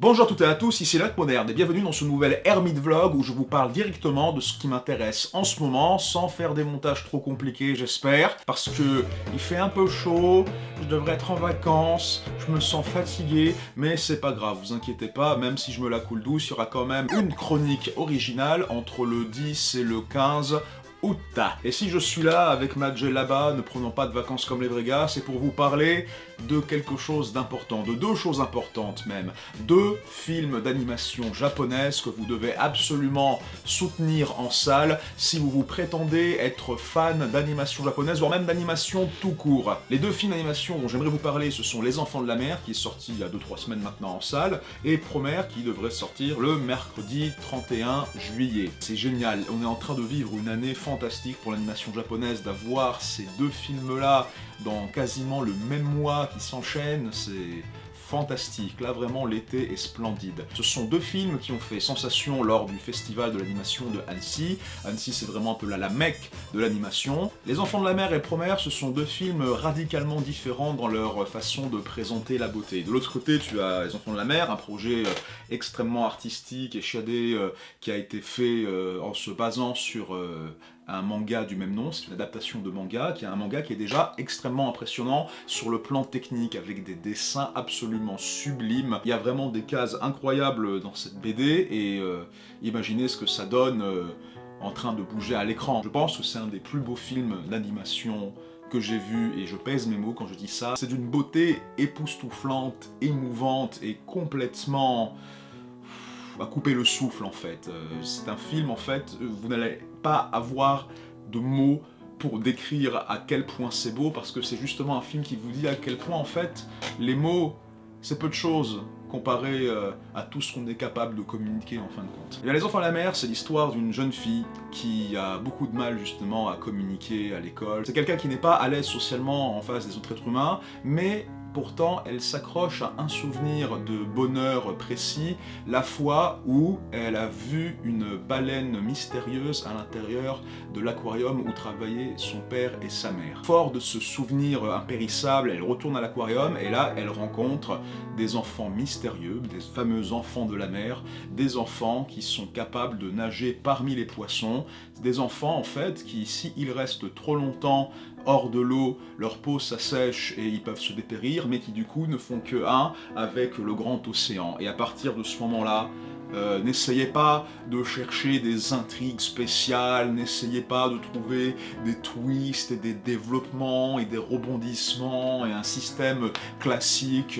Bonjour à toutes et à tous, ici Lac Moderne et bienvenue dans ce nouvel Hermite Vlog où je vous parle directement de ce qui m'intéresse en ce moment, sans faire des montages trop compliqués j'espère, parce que il fait un peu chaud, je devrais être en vacances, je me sens fatigué, mais c'est pas grave, vous inquiétez pas, même si je me la coule douce, il y aura quand même une chronique originale entre le 10 et le 15 août. Et si je suis là avec ma djellaba, ne prenons pas de vacances comme les vrais gars, c'est pour vous parler de quelque chose d'important, de deux choses importantes même. Deux films d'animation japonaise que vous devez absolument soutenir en salle si vous vous prétendez être fan d'animation japonaise, voire même d'animation tout court. Les deux films d'animation dont j'aimerais vous parler, ce sont Les Enfants de la Mer, qui est sorti il y a 2-3 semaines maintenant en salle, et Promare, qui devrait sortir le mercredi 31 juillet. C'est génial, on est en train de vivre une année fantastique pour l'animation japonaise, d'avoir ces deux films-là dans quasiment le même mois qui s'enchaînent, c'est fantastique. Là, vraiment, l'été est splendide. Ce sont deux films qui ont fait sensation lors du festival de l'animation de Annecy. Annecy, c'est vraiment un peu la Mecque de l'animation. Les Enfants de la Mer et Promare, ce sont deux films radicalement différents dans leur façon de présenter la beauté. De l'autre côté, tu as Les Enfants de la Mer, un projet extrêmement artistique et chiadé qui a été fait en se basant sur un manga du même nom, c'est une adaptation de manga, qui est un manga qui est déjà extrêmement impressionnant sur le plan technique, avec des dessins absolument sublimes. Il y a vraiment des cases incroyables dans cette BD, et imaginez ce que ça donne en train de bouger à l'écran. Je pense que c'est un des plus beaux films d'animation que j'ai vu, et je pèse mes mots quand je dis ça. C'est d'une beauté époustouflante, émouvante, et complètement à couper le souffle en fait. C'est un film en fait, vous n'allez pas avoir de mots pour décrire à quel point c'est beau, parce que c'est justement un film qui vous dit à quel point en fait les mots c'est peu de choses comparé à tout ce qu'on est capable de communiquer en fin de compte. Et bien, Les Enfants de la Mer, c'est l'histoire d'une jeune fille qui a beaucoup de mal justement à communiquer à l'école. C'est quelqu'un qui n'est pas à l'aise socialement en face des autres êtres humains, mais pourtant, elle s'accroche à un souvenir de bonheur précis, la fois où elle a vu une baleine mystérieuse à l'intérieur de l'aquarium où travaillaient son père et sa mère. Fort de ce souvenir impérissable, elle retourne à l'aquarium et là, elle rencontre des enfants mystérieux, des fameux enfants de la mer, des enfants qui sont capables de nager parmi les poissons, des enfants en fait qui, s'ils restent trop longtemps hors de l'eau, leur peau s'assèche et ils peuvent se dépérir, mais qui du coup ne font que un avec le grand océan. Et à partir de ce moment-là, n'essayez pas de chercher des intrigues spéciales, n'essayez pas de trouver des twists et des développements et des rebondissements et un système classique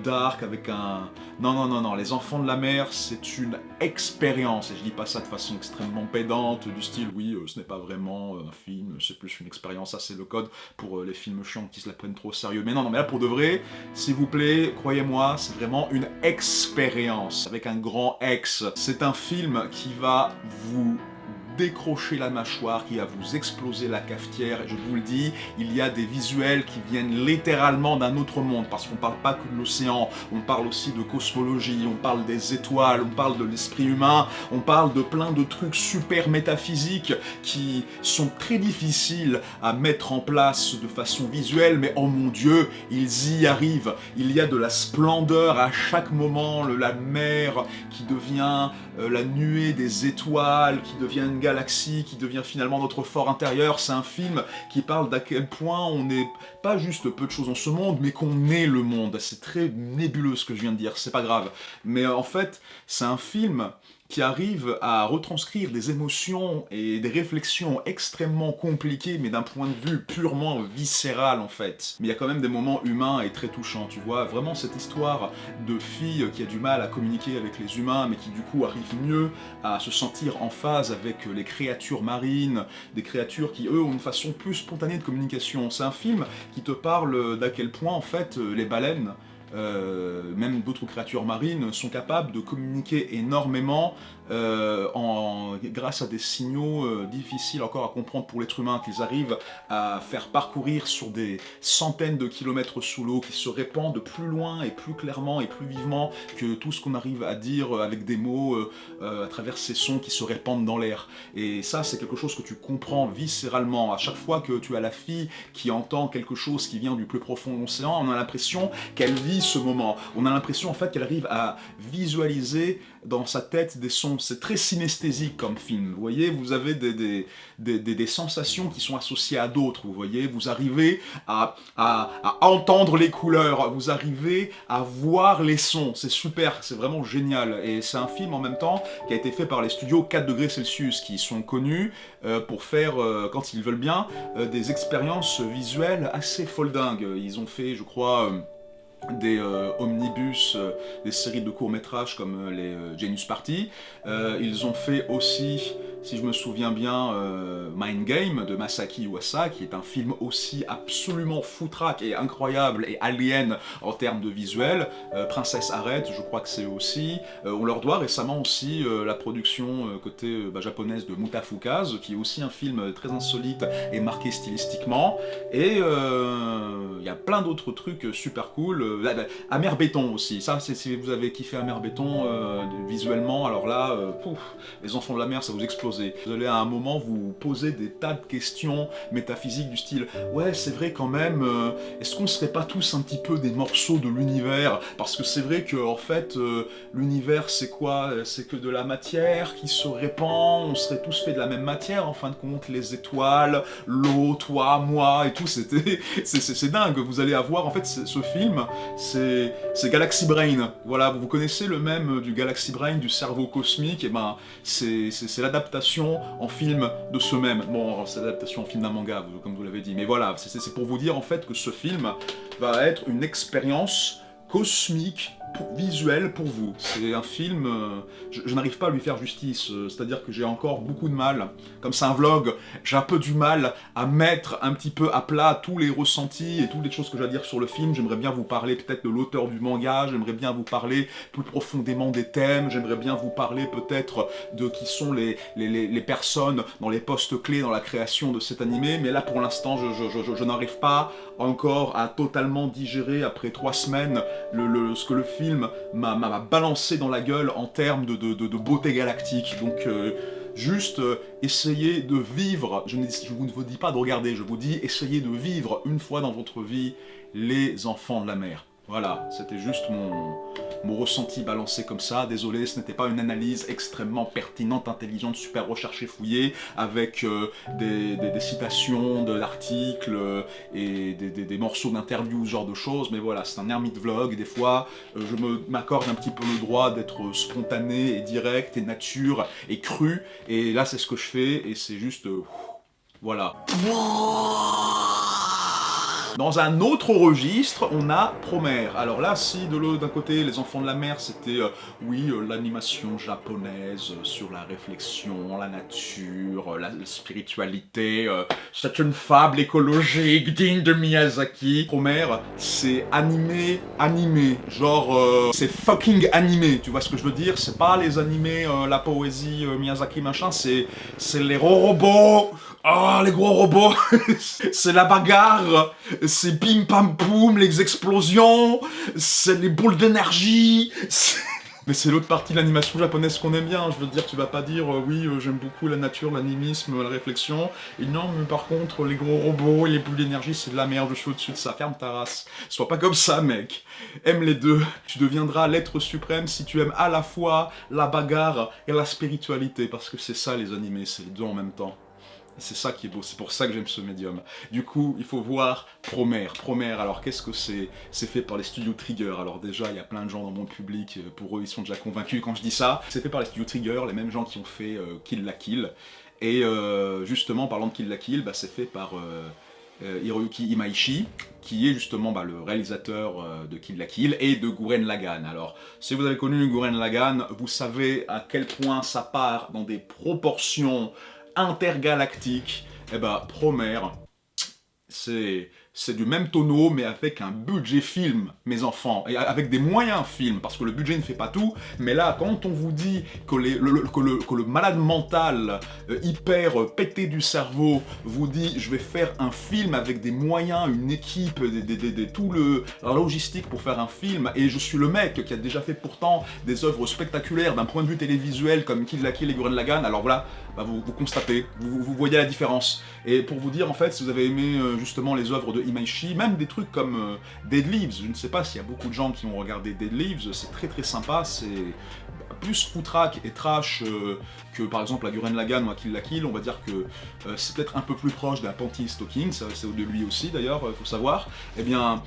d'arc avec un... Non, Les Enfants de la Mer, c'est une expérience, et je dis pas ça de façon extrêmement pédante, du style, oui, ce n'est pas vraiment un film, c'est plus une expérience, ça c'est le code pour les films chiants qui se la prennent trop au sérieux. Mais non, mais là pour de vrai, s'il vous plaît, croyez-moi, c'est vraiment une expérience, avec un grand X. C'est un film qui va vous décrocher la mâchoire, qui va vous exploser la cafetière, et je vous le dis, il y a des visuels qui viennent littéralement d'un autre monde, parce qu'on parle pas que de l'océan, on parle aussi de cosmologie, on parle des étoiles, on parle de l'esprit humain, on parle de plein de trucs super métaphysiques qui sont très difficiles à mettre en place de façon visuelle, mais oh mon Dieu, ils y arrivent. Il y a de la splendeur à chaque moment, la mer qui devient la nuée des étoiles, qui devient une galaxie, qui devient finalement notre fort intérieur. C'est un film qui parle d'à quel point on n'est pas juste peu de choses dans ce monde, mais qu'on est le monde. C'est très nébuleux ce que je viens de dire, c'est pas grave. Mais en fait, c'est un film qui arrive à retranscrire des émotions et des réflexions extrêmement compliquées, mais d'un point de vue purement viscéral en fait. Mais il y a quand même des moments humains et très touchants, tu vois, vraiment cette histoire de fille qui a du mal à communiquer avec les humains, mais qui du coup arrive mieux à se sentir en phase avec les créatures marines, des créatures qui eux ont une façon plus spontanée de communication. C'est un film qui te parle d'à quel point en fait les baleines, même d'autres créatures marines, sont capables de communiquer énormément grâce à des signaux difficiles encore à comprendre pour l'être humain, qu'ils arrivent à faire parcourir sur des centaines de kilomètres sous l'eau, qui se répandent plus loin et plus clairement et plus vivement que tout ce qu'on arrive à dire avec des mots à travers ces sons qui se répandent dans l'air. Et ça, c'est quelque chose que tu comprends viscéralement. À chaque fois que tu as la fille qui entend quelque chose qui vient du plus profond de l'océan, on a l'impression qu'elle vit vit ce moment. On a l'impression en fait qu'elle arrive à visualiser dans sa tête des sons. C'est très synesthésique comme film. Vous voyez, vous avez des sensations qui sont associées à d'autres. Vous voyez, vous arrivez à entendre les couleurs, vous arrivez à voir les sons. C'est super, c'est vraiment génial. Et c'est un film en même temps qui a été fait par les studios 4 degrés Celsius, qui sont connus pour faire, quand ils veulent bien, des expériences visuelles assez foldingues. Ils ont fait, je crois, des omnibus, des séries de courts-métrages comme les Genius Party. Ils ont fait aussi, si je me souviens bien, Mind Game de Masaki Yuasa, qui est un film aussi absolument foutraque et incroyable et alien en termes de visuel. Princesse Arrête, je crois que c'est aussi. On leur doit récemment aussi la production côté japonaise de Mutafukaz, qui est aussi un film très insolite et marqué stylistiquement. Et il y a plein d'autres trucs super cool. Amer Béton aussi, ça c'est si vous avez kiffé Amer Béton visuellement, alors là, les enfants de la mer, ça vous explosez. Vous allez à un moment vous poser des tas de questions métaphysiques du style « Ouais, c'est vrai quand même, est-ce qu'on serait pas tous un petit peu des morceaux de l'univers ?» Parce que c'est vrai que en fait, l'univers c'est quoi? C'est que de la matière qui se répand, on serait tous faits de la même matière en fin de compte, les étoiles, l'eau, toi, moi et tout, c'est dingue. Vous allez avoir en fait ce film, c'est Galaxy Brain. Voilà, vous connaissez le même du Galaxy Brain, du cerveau cosmique, et ben c'est l'adaptation en film de ce même. Bon, c'est l'adaptation en film d'un manga, comme vous l'avez dit, mais voilà, c'est pour vous dire en fait que ce film va être une expérience cosmique, visuel pour vous. C'est un film, je n'arrive pas à lui faire justice, c'est-à-dire que j'ai encore beaucoup de mal, comme c'est un vlog, j'ai un peu du mal à mettre un petit peu à plat tous les ressentis et toutes les choses que j'ai à dire sur le film. J'aimerais bien vous parler peut-être de l'auteur du manga, j'aimerais bien vous parler plus profondément des thèmes, j'aimerais bien vous parler peut-être de qui sont les personnes dans les postes clés dans la création de cet animé, mais là pour l'instant je n'arrive pas encore à totalement digérer après 3 semaines ce que le film m'a balancé dans la gueule en termes de beauté galactique. Donc juste essayez de vivre, je ne vous dis pas de regarder, je vous dis essayez de vivre une fois dans votre vie les enfants de la mer. Voilà, c'était juste mon ressenti balancé comme ça. Désolé, ce n'était pas une analyse extrêmement pertinente, intelligente, super recherchée, fouillée, avec des citations d'articles et des morceaux d'interviews, ce genre de choses. Mais voilà, c'est un ermite vlog. Des fois, je m'accorde un petit peu le droit d'être spontané et direct et nature et cru. Et là, c'est ce que je fais et c'est juste... voilà. Dans un autre registre, on a Promare. Alors là, si d'un côté, les enfants de la mer, c'était, l'animation japonaise sur la réflexion, la nature, la spiritualité, c'est une fable écologique digne de Miyazaki. Promare, c'est animé, genre, c'est fucking animé, tu vois ce que je veux dire? C'est pas les animés, la poésie, Miyazaki, machin, c'est les robots. Ah, les gros robots. C'est la bagarre, c'est pim pam poum, les explosions, c'est les boules d'énergie. Mais c'est l'autre partie de l'animation japonaise qu'on aime bien. Je veux dire, tu vas pas dire j'aime beaucoup la nature, l'animisme, la réflexion. Et non, mais par contre, les gros robots et les boules d'énergie, c'est de la merde, je suis au-dessus de ça. Ferme ta race. Sois pas comme ça, mec. Aime les deux. Tu deviendras l'être suprême si tu aimes à la fois la bagarre et la spiritualité. Parce que c'est ça, les animés, c'est les deux en même temps. C'est ça qui est beau, c'est pour ça que j'aime ce médium. Du coup, il faut voir Promare. Promare, alors qu'est-ce que c'est? C'est fait par les studios Trigger. Alors déjà, il y a plein de gens dans mon public, pour eux, ils sont déjà convaincus quand je dis ça. C'est fait par les studios Trigger, les mêmes gens qui ont fait Kill la Kill. Et justement, en parlant de Kill la Kill, c'est fait par Hiroyuki Imaishi, qui est justement le réalisateur de Kill la Kill et de Gurren Lagann. Alors, si vous avez connu Gurren Lagann, vous savez à quel point ça part dans des proportions intergalactique. Et Promare, c'est du même tonneau, mais avec un budget film, mes enfants, et avec des moyens film, parce que le budget ne fait pas tout, mais là, quand on vous dit que le malade mental, hyper pété du cerveau, vous dit « je vais faire un film avec des moyens, une équipe, la logistique pour faire un film, et je suis le mec qui a déjà fait pourtant des œuvres spectaculaires d'un point de vue télévisuel, comme Kill la Kill et Gurren Lagann », alors voilà, vous constatez, vous voyez la différence. Et pour vous dire, en fait, si vous avez aimé justement les œuvres de Imaishi, même des trucs comme Dead Leaves. Je ne sais pas s'il y a beaucoup de gens qui ont regardé Dead Leaves, c'est très très sympa, c'est plus foutraque et trash que par exemple la Gurren Lagann ou Kill la Kill. On va dire que c'est peut-être un peu plus proche d'un Panty Stocking, c'est de lui aussi d'ailleurs, faut savoir. Eh bien,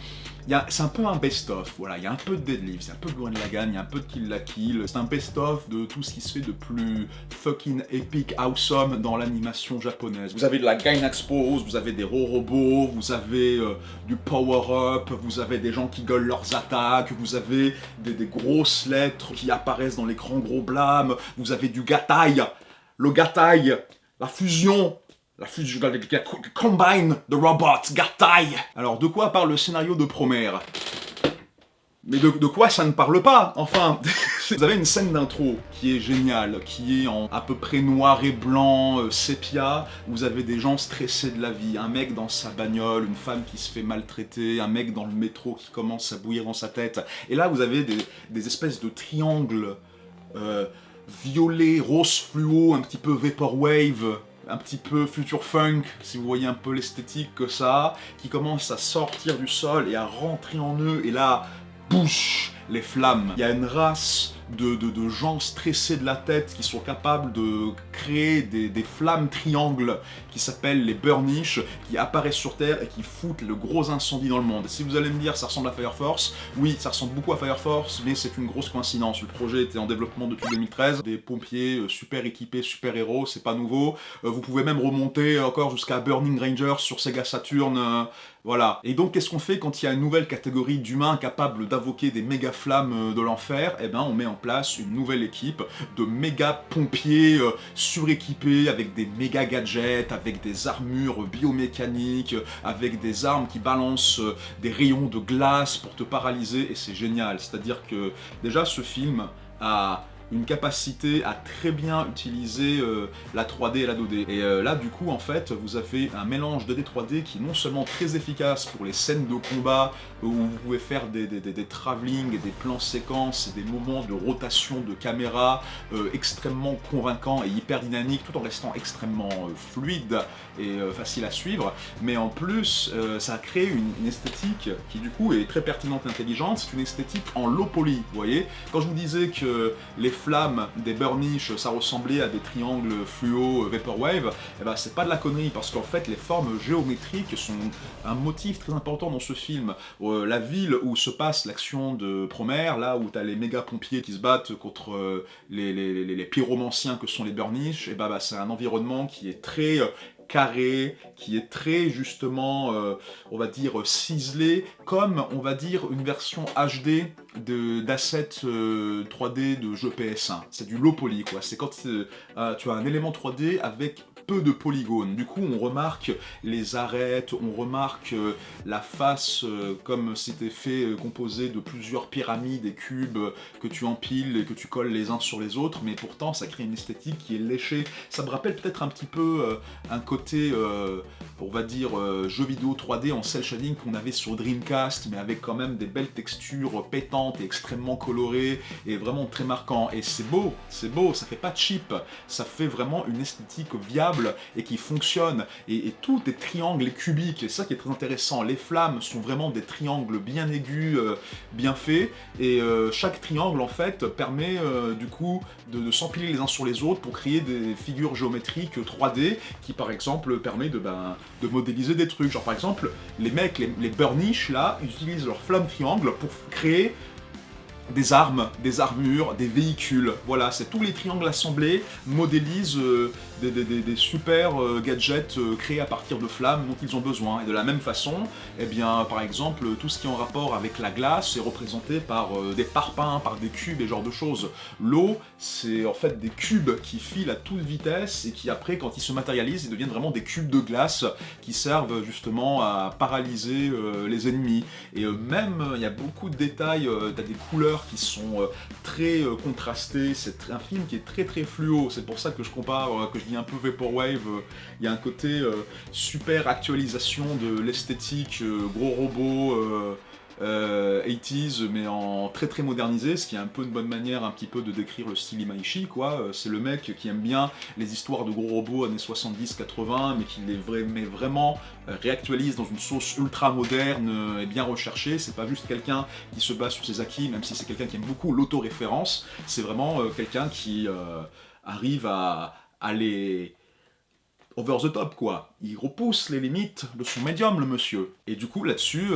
c'est un peu un best-of, voilà, il y a un peu de Dead Leaves, il y a un peu de Gurren Lagann, il y a un peu de Kill la Kill, c'est un best-of de tout ce qui se fait de plus fucking epic, awesome dans l'animation japonaise. Vous avez de la Gainax pose, vous avez des robots, vous avez du power-up, vous avez des gens qui gueulent leurs attaques, vous avez des grosses lettres qui apparaissent dans l'écran gros blâme, vous avez du gatai, le gatai, la fusion, combine the robot, gatai. Alors de quoi parle le scénario de Promare? Mais de quoi ça ne parle pas, enfin. Vous avez une scène d'intro qui est géniale, qui est en à peu près noir et blanc, sépia. Vous avez des gens stressés de la vie, un mec dans sa bagnole, une femme qui se fait maltraiter, un mec dans le métro qui commence à bouillir dans sa tête. Et là, vous avez des espèces de triangles violet, rose fluo, un petit peu vaporwave, un petit peu future funk, si vous voyez un peu l'esthétique que ça a, qui commence à sortir du sol et à rentrer en eux, et là, bouche, les flammes. Il y a une race de gens stressés de la tête qui sont capables de créer des flammes triangles qui s'appellent les Burnish, qui apparaissent sur Terre et qui foutent le gros incendie dans le monde. Et si vous allez me dire ça ressemble à Fire Force, oui, ça ressemble beaucoup à Fire Force, mais c'est une grosse coïncidence. Le projet était en développement depuis 2013, des pompiers super équipés, super héros, c'est pas nouveau. Vous pouvez même remonter encore jusqu'à Burning Rangers sur Sega Saturn, voilà. Et donc, qu'est-ce qu'on fait quand il y a une nouvelle catégorie d'humains capables d'invoquer des méga flammes de l'enfer? Eh ben, on met en place une nouvelle équipe de méga pompiers suréquipés avec des méga gadgets, avec des armures biomécaniques, avec des armes qui balancent des rayons de glace pour te paralyser, et c'est génial. C'est-à-dire que, déjà, ce film a une capacité à très bien utiliser la 3D et la 2D. Et là, du coup, en fait, vous avez un mélange 2D 3D qui est non seulement très efficace pour les scènes de combat, où vous pouvez faire des travelling et des plans séquences et des moments de rotation de caméra extrêmement convaincants et hyper dynamiques, tout en restant extrêmement fluide et facile à suivre. Mais en plus, ça a créé une esthétique qui, du coup, est très pertinente et intelligente. C'est une esthétique en low poly, vous voyez. Quand je vous disais que les flammes des Burnish, ça ressemblait à des triangles fluo Vaporwave, eh ben c'est pas de la connerie, parce qu'en fait les formes géométriques sont un motif très important dans ce film. La ville où se passe l'action de Promare, là où t'as les méga pompiers qui se battent contre les pyromanciens que sont les Burnish, et ben c'est un environnement qui est très carré, qui est très justement, on va dire, ciselé, comme, on va dire, une version HD d'assets 3D de jeux PS1. C'est du low poly, quoi. C'est quand tu as un élément 3D avec peu de polygones. Du coup, on remarque les arêtes, on remarque la face comme c'était fait composé de plusieurs pyramides et cubes que tu empiles et que tu colles les uns sur les autres, mais pourtant ça crée une esthétique qui est léchée. Ça me rappelle peut-être un petit peu un côté, on va dire, jeu vidéo 3D en cel shading qu'on avait sur Dreamcast, mais avec quand même des belles textures pétantes et extrêmement colorées et vraiment très marquant. Et c'est beau, ça fait pas cheap, ça fait vraiment une esthétique viable et qui fonctionne, et tout est triangle et cubique, et c'est ça qui est très intéressant. Les flammes sont vraiment des triangles bien aigus, bien faits, et chaque triangle en fait permet du coup de s'empiler les uns sur les autres pour créer des figures géométriques 3D qui par exemple permet de modéliser des trucs. Genre par exemple les mecs, les Burnish là, utilisent leurs flammes triangles pour créer des armes, des armures, des véhicules. Voilà, c'est tous les triangles assemblés modélisent des super gadgets créés à partir de flammes dont ils ont besoin. Et de la même façon, eh bien, par exemple, tout ce qui est en rapport avec la glace est représenté par des parpaings, par des cubes et ce genre de choses. L'eau, c'est en fait des cubes qui filent à toute vitesse et qui après, quand ils se matérialisent, ils deviennent vraiment des cubes de glace qui servent justement à paralyser les ennemis. Et même, il y a beaucoup de détails, t'as des couleurs qui sont très contrastées, c'est un film qui est très très fluo, c'est pour ça que je compare, que je dis un peu Vaporwave, il y a un côté super actualisation de l'esthétique, gros robot, 80s mais en très très modernisé, ce qui est un peu une bonne manière un petit peu de décrire le style Imaishi, quoi. C'est le mec qui aime bien les histoires de gros robots années 70-80, mais qui mais vraiment réactualise dans une sauce ultra moderne et bien recherchée. C'est pas juste quelqu'un qui se base sur ses acquis, même si c'est quelqu'un qui aime beaucoup l'autoréférence, c'est vraiment quelqu'un qui arrive à aller over the top, quoi. Il repousse les limites de son médium, le monsieur. Et du coup, là-dessus,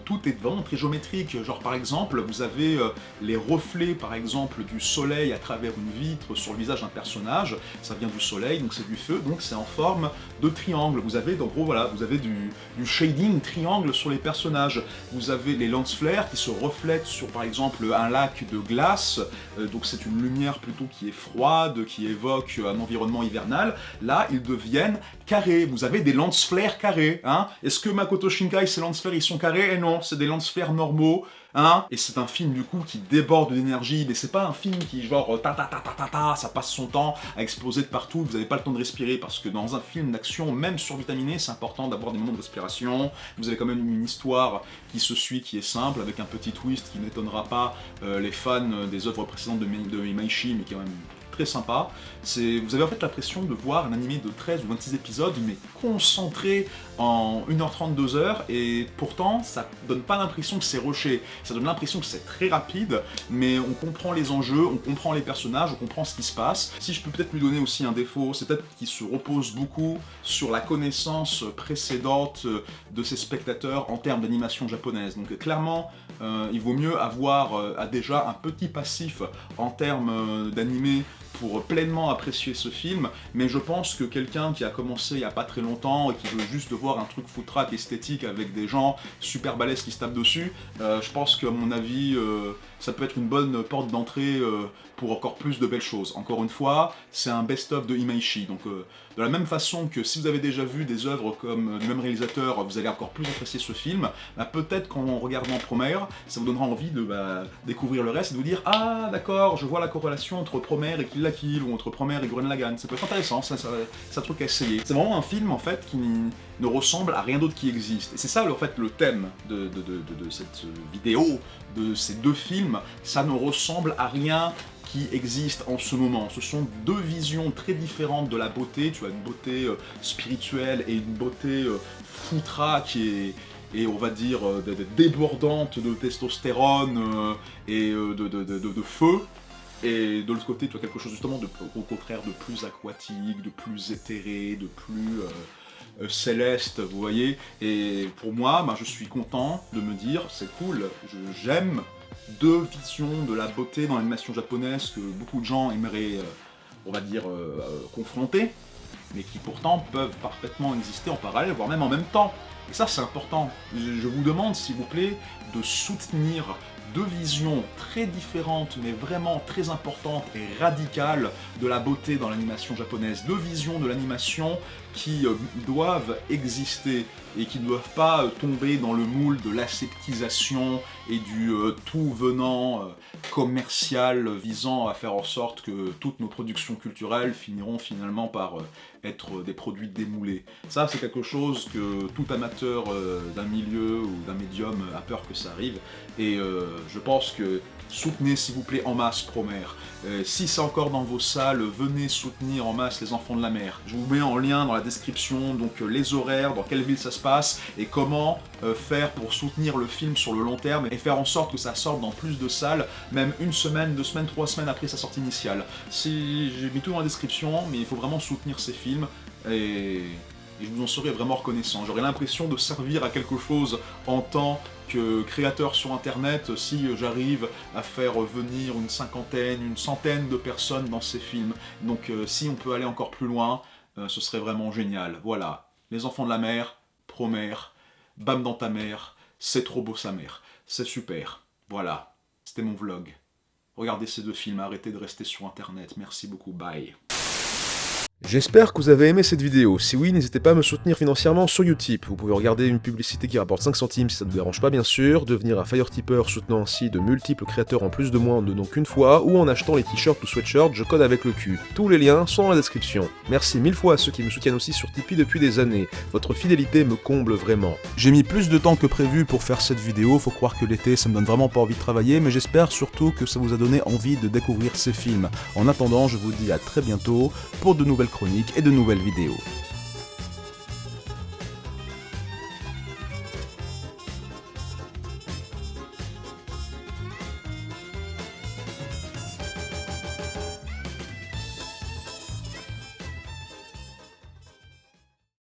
tout est vraiment très géométrique. Genre, par exemple, vous avez les reflets, par exemple, du soleil à travers une vitre sur le visage d'un personnage. Ça vient du soleil, donc c'est du feu, donc c'est en forme de triangle. Vous avez, en gros, voilà, vous avez du shading triangle sur les personnages. Vous avez les lens flares qui se reflètent sur, par exemple, un lac de glace. Donc c'est une lumière plutôt qui est froide, qui évoque un environnement hivernal. Là, ils deviennent carrés. Vous avez des lens flares carrés, hein. Est-ce que Makoto Shinkai, ces lens flares, ils sont carrés? Et non, c'est des lens flares normaux, hein. Et c'est un film, du coup, qui déborde d'énergie, mais c'est pas un film qui, genre, ça passe son temps à exploser de partout, vous n'avez pas le temps de respirer, parce que dans un film d'action, même survitaminé, c'est important d'avoir des moments de respiration. Vous avez quand même une histoire qui se suit, qui est simple, avec un petit twist qui n'étonnera pas les fans des œuvres précédentes de Imaishi, mais qui est quand même très sympa. Vous avez en fait l'impression de voir un animé de 13 ou 26 épisodes, mais concentré en 1h30, 2h, et pourtant ça donne pas l'impression que c'est rushé, ça donne l'impression que c'est très rapide, mais on comprend les enjeux, on comprend les personnages, on comprend ce qui se passe. Si je peux peut-être lui donner aussi un défaut, c'est peut-être qu'il se repose beaucoup sur la connaissance précédente de ses spectateurs en termes d'animation japonaise. Donc clairement, il vaut mieux avoir déjà un petit passif en termes d'animé pour pleinement apprécier ce film, mais je pense que quelqu'un qui a commencé il n'y a pas très longtemps et qui veut juste voir un truc foutraque esthétique avec des gens super balèzes qui se tapent dessus, je pense qu'à mon avis, ça peut être une bonne porte d'entrée pour encore plus de belles choses. Encore une fois, c'est un best-of de Imaishi, donc de la même façon que si vous avez déjà vu des œuvres comme du même réalisateur, vous allez encore plus apprécier ce film, peut-être qu'en regardant Promare, ça vous donnera envie de découvrir le reste et de vous dire « Ah, d'accord, je vois la corrélation entre Promare et Kill la Kill, ou entre Promare et Gurren Lagann. » Ça peut être intéressant, c'est un truc à essayer. C'est vraiment un film, en fait, qui ne ressemble à rien d'autre qui existe. Et c'est ça, en fait, le thème de cette vidéo, de ces deux films. Ça ne ressemble à rien qui existe en ce moment. Ce sont deux visions très différentes de la beauté. Tu as une beauté spirituelle et une beauté foutraque et on va dire débordante de testostérone et de feu. Et de l'autre côté, tu as quelque chose justement au contraire de plus aquatique, de plus éthéré, de plus céleste, vous voyez. Et pour moi, je suis content de me dire, c'est cool, j'aime deux visions de la beauté dans l'animation japonaise que beaucoup de gens aimeraient, on va dire, confronter, mais qui pourtant peuvent parfaitement exister en parallèle, voire même en même temps. Et ça, c'est important. Je vous demande, s'il vous plaît, de soutenir deux visions très différentes, mais vraiment très importantes et radicales de la beauté dans l'animation japonaise. Deux visions de l'animation qui doivent exister et qui ne doivent pas tomber dans le moule de l'aseptisation et du tout venant commercial visant à faire en sorte que toutes nos productions culturelles finiront finalement par être des produits démoulés. Ça, c'est quelque chose que tout amateur d'un milieu ou d'un médium a peur que ça arrive, et je pense que soutenez s'il vous plaît en masse Promare. Si c'est encore dans vos salles, venez soutenir en masse les Enfants de la Mer. Je vous mets en lien dans la description donc les horaires, dans quelle ville ça se passe, et comment faire pour soutenir le film sur le long terme et faire en sorte que ça sorte dans plus de salles, même 1 semaine, 2 semaines, 3 semaines après sa sortie initiale. J'ai mis tout dans la description, mais il faut vraiment soutenir ces films, et je vous en serais vraiment reconnaissant. J'aurais l'impression de servir à quelque chose en tant que créateur sur internet si j'arrive à faire venir une cinquantaine, une centaine de personnes dans ces films. Donc si on peut aller encore plus loin, ce serait vraiment génial. Voilà, Les Enfants de la Mer, Promare, Bam dans ta mère, c'est trop beau sa mère. C'est super. Voilà, c'était mon vlog. Regardez ces deux films, arrêtez de rester sur internet. Merci beaucoup, bye. J'espère que vous avez aimé cette vidéo. Si oui, n'hésitez pas à me soutenir financièrement sur Utip. Vous pouvez regarder une publicité qui rapporte 5 centimes si ça ne vous dérange pas bien sûr, devenir un Fire Tipper soutenant ainsi de multiples créateurs en plus de moi en ne donnant qu'une fois, ou en achetant les t-shirts ou sweatshirts, je code avec le cul. Tous les liens sont dans la description. Merci 1000 fois à ceux qui me soutiennent aussi sur Tipeee depuis des années. Votre fidélité me comble vraiment. J'ai mis plus de temps que prévu pour faire cette vidéo, faut croire que l'été ça me donne vraiment pas envie de travailler, mais j'espère surtout que ça vous a donné envie de découvrir ces films. En attendant, je vous dis à très bientôt pour de nouvelles chroniques et de nouvelles vidéos.